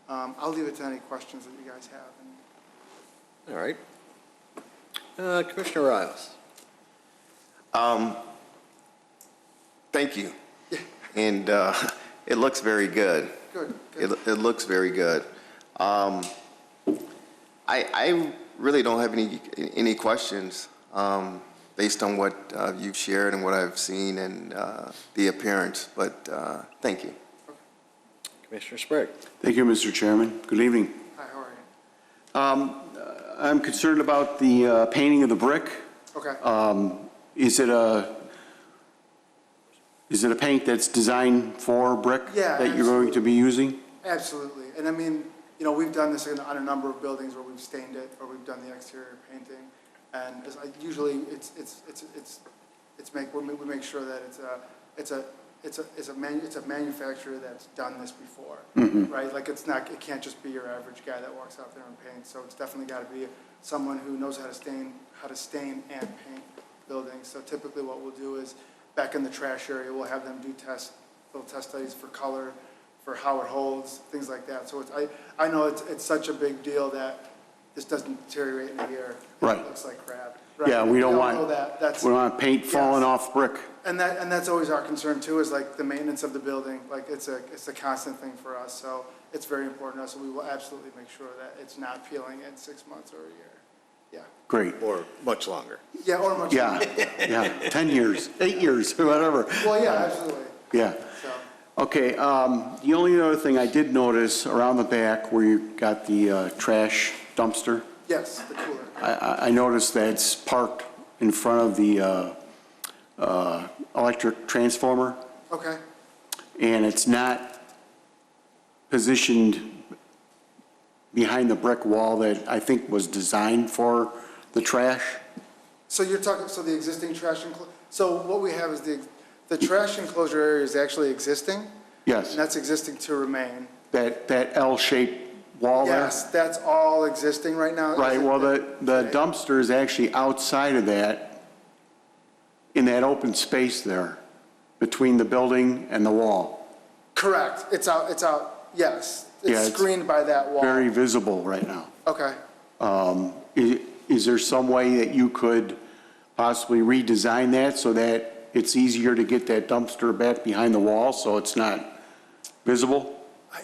I'll leave it to any questions that you guys have. All right. Commissioner Riles. Thank you. And it looks very good. Good. It looks very good. I really don't have any questions based on what you've shared and what I've seen and the appearance, but thank you. Commissioner Sprague. Thank you, Mr. Chairman. Good evening. Hi, how are you? I'm concerned about the painting of the brick. Okay. Is it a paint that's designed for brick that you're going to be using? Absolutely. And I mean, we've done this on a number of buildings where we've stained it or we've done the exterior painting. And usually we make sure that it's a manufacturer that's done this before, right? Like it can't just be your average guy that walks out there and paints. So it's definitely got to be someone who knows how to stain and paint buildings. So typically what we'll do is back in the trash area, we'll have them do little test studies for color, for how it holds, things like that. So I know it's such a big deal that this doesn't deteriorate in a year. Right. It looks like crap. Right? Yeah, we don't want we want paint falling off brick. And that's always our concern too, is like the maintenance of the building. Like it's a constant thing for us. So it's very important to us. So we will absolutely make sure that it's not peeling in 6 months or a year. Yeah. Great. Or much longer. Yeah, or much longer. Yeah, 10 years, 8 years, whatever. Well, yeah, absolutely. Yeah. So. Okay, the only other thing I did notice around the back where you got the trash dumpster, Yes, the cooler. I noticed that's parked in front of the electric transformer, Okay. and it's not positioned behind the brick wall that I think was designed for the trash. So you're talking, the existing trash enclosure, so what we have is the trash enclosure area is actually existing? Yes. And that's existing to remain? That L-shaped wall there? Yes, that's all existing right now? Right, well, the dumpster is actually outside of that, in that open space there, between the building and the wall. Correct, it's out, yes. Yeah, It's screened by that wall. Very visible right now. Okay. Is there some way that you could possibly redesign that so that it's easier to get that dumpster back behind the wall so it's not visible?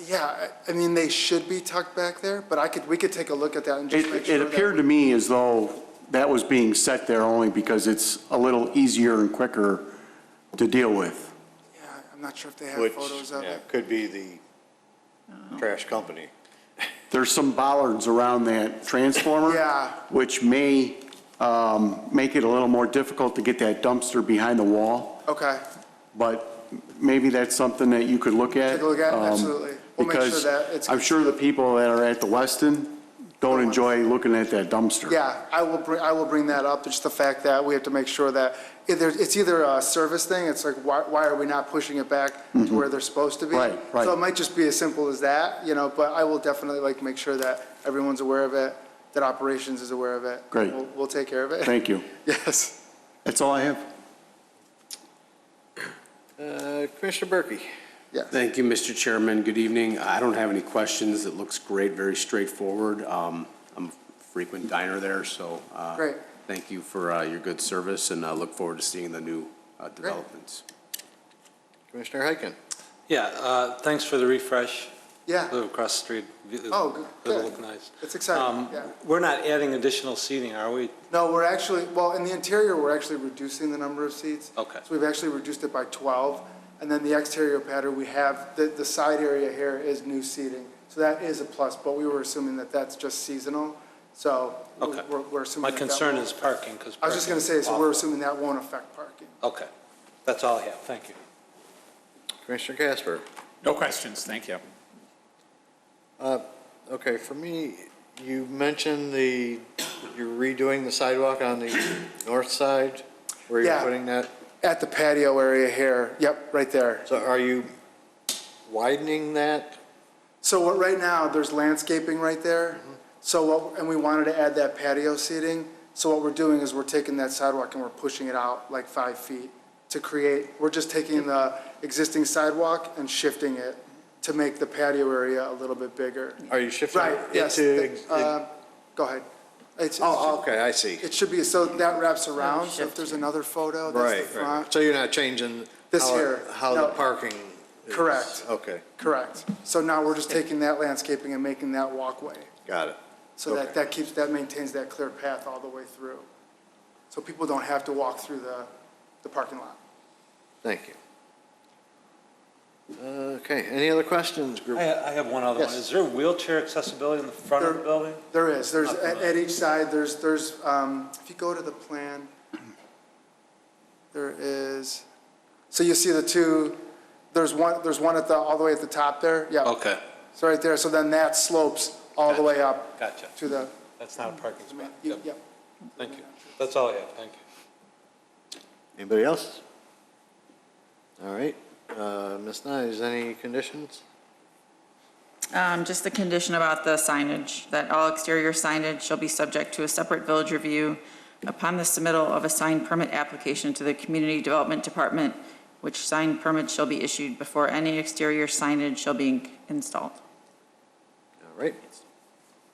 Yeah, I mean, they should be tucked back there, but we could take a look at that and just make sure It appeared to me as though that was being set there only because it's a little easier and quicker to deal with. Yeah, I'm not sure if they have Which, photos of it. could be the trash company. There's some bollards around that transformer. Yeah. Which may make it a little more difficult to get that dumpster behind the wall. Okay, But maybe that's something that you could look at. take a look at it, absolutely. We'll make sure Because that it's. I'm sure the people that are at the Westin don't enjoy looking at that dumpster. Yeah, I will bring that up, just the fact that we have to make sure that it's either a service thing, it's like, why are we not pushing it back to where they're supposed to be? Right, right. So it might just be as simple as that, but I will definitely make sure that everyone's aware of it, that operations is aware of it. Great. We'll take care of it. Thank you. Yes. That's all I have. Commissioner Berkey? Yes. Thank you, Mr. Chairman. Good evening. I don't have any questions. It looks great, very straightforward. I'm a frequent diner there, so Great. thank you for your good service, and I look forward to seeing the new developments. Commissioner Heiken? Yeah, thanks for the refresh. Yeah. Live across the street. Oh, good. It'll look nice. It's exciting, yeah. We're not adding additional seating, are we? No, we're actually, well, in the interior, we're actually reducing the number of seats. Okay. So we've actually reduced it by 12. And then the exterior patio, we have, the side area here is new seating. So that is a plus, but we were assuming that that's just seasonal. So Okay. we're assuming My that concern won't- is parking, because. I was just going to say, so we're assuming that won't affect parking. Okay, that's all I have, thank you. Commissioner Casper? No questions, thank you. Okay, for me, you mentioned you're redoing the sidewalk on the north side, where you're Yeah. putting that. At the patio area here, yep, right there. So are you widening that? So right now, there's landscaping right there. So and we wanted to add that patio seating. So what we're doing is we're taking that sidewalk and we're pushing it out like 5 feet to create, we're just taking the existing sidewalk and shifting it to make the patio area a little bit bigger. Are you shifting Right, it yes. into? Go ahead. Oh, okay, I see. It should be, so that wraps around. So if there's another photo, that's the Right, right. front. So you're not changing This how- here, how the no. parking is? Correct. Okay, Correct. So now we're just taking that landscaping and making that walkway. got it. So Okay. that maintains that clear path all the way through. So people don't have to walk through the parking lot. Thank you. Okay, any other questions, group? I have one other one. Yes. Is there wheelchair accessibility in the front of the building? There is, at each side, there's, if you go to the plan, there is, so you see the two, there's one at the, all the way at the top there, yeah. Okay, So right there, so then that slopes all the way up gotcha. to the, That's not a parking spot. Yep. yep. Thank you. That's all I have, thank you. Anybody else? All right, Ms. Nyes, any conditions? Just the condition about the signage, that all exterior signage shall be subject to a separate village review upon the submittal of a sign permit application to the Community Development Department, which sign permit shall be issued before any exterior signage shall be installed. All right.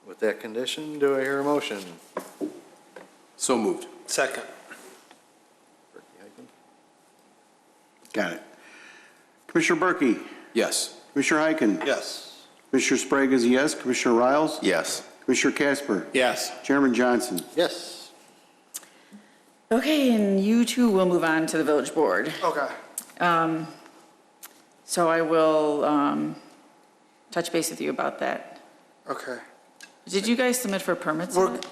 With that condition, do I hear a motion? So moved. Second. Got it. Commissioner Berkey? Yes. Commissioner Heiken? Yes. Commissioner Sprague is a yes. Commissioner Riles? Yes. Commissioner Casper? Yes. Chairman Johnson? Yes. Okay, and you two will move on to the village board. Okay. So I will touch base with you about that. Okay. Did you guys submit for permits yet?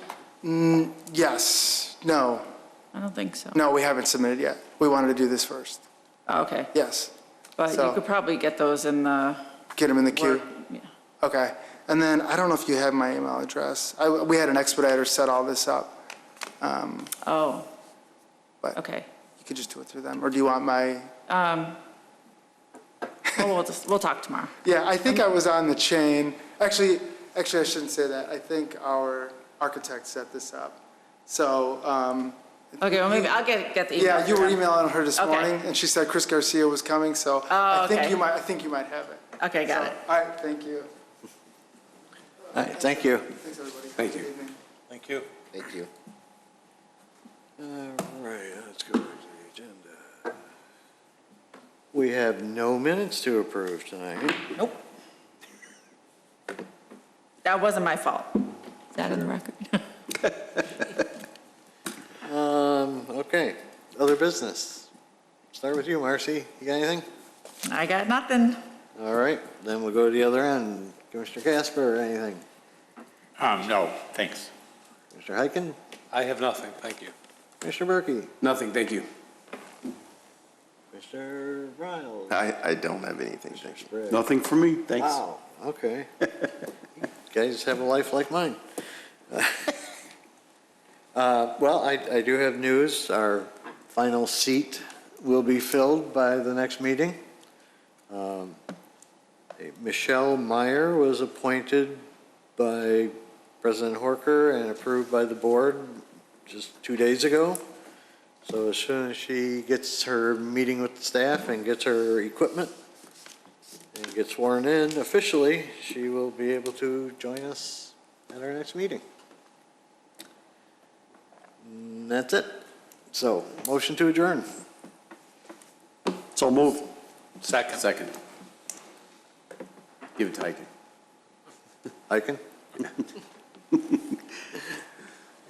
Yes, no, I don't think so. no, we haven't submitted yet. We wanted to do this first. Oh, okay, Yes. but you So- could probably get those in the. Get them in the queue. Yeah. Okay. And then, I don't know if you have my email address. We had an expediter set all this up. Oh, But okay. you could just do it through them. Or do you want my, Well, we'll talk tomorrow. yeah, I think I was on the chain. Actually, I shouldn't say that. I think our architect set this up. So, Okay, well, maybe I'll get the email. yeah, you were from them. emailing her this Okay. morning, and she said Chris Garcia was coming, so Oh, I think okay. I think you might have it. Okay, got So, it. All right, thank you. All right, thank you. Thanks, everybody. Thank you. Good evening. Thank you. Thank you. All right, let's go to the agenda. We have no minutes to approve tonight. Nope. That wasn't my fault. Is that in the record? Okay, other business. Start with you, Marcy. You got anything? I got nothing. All right, then we'll go to the other end. Commissioner Casper, anything? No, thanks. Commissioner Heiken? I have nothing, thank you. Commissioner Berkey? Nothing, thank you. Commissioner Riles? I don't have anything, thank you. Sprague? Nothing for me, thanks. Wow, okay. You guys have a life like mine. Well, I do have news. Our final seat will be filled by the next meeting. Michelle Meyer was appointed by President Horker and approved by the board just 2 days ago. So as soon as she gets her meeting with the staff and gets her equipment and gets sworn in officially, she will be able to join us at our next meeting. And that's it. So, motion to adjourn. So move. Second. Second. Give it to Ike. Eichen?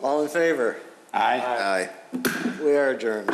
All in favor? Aye. Aye. We are adjourned.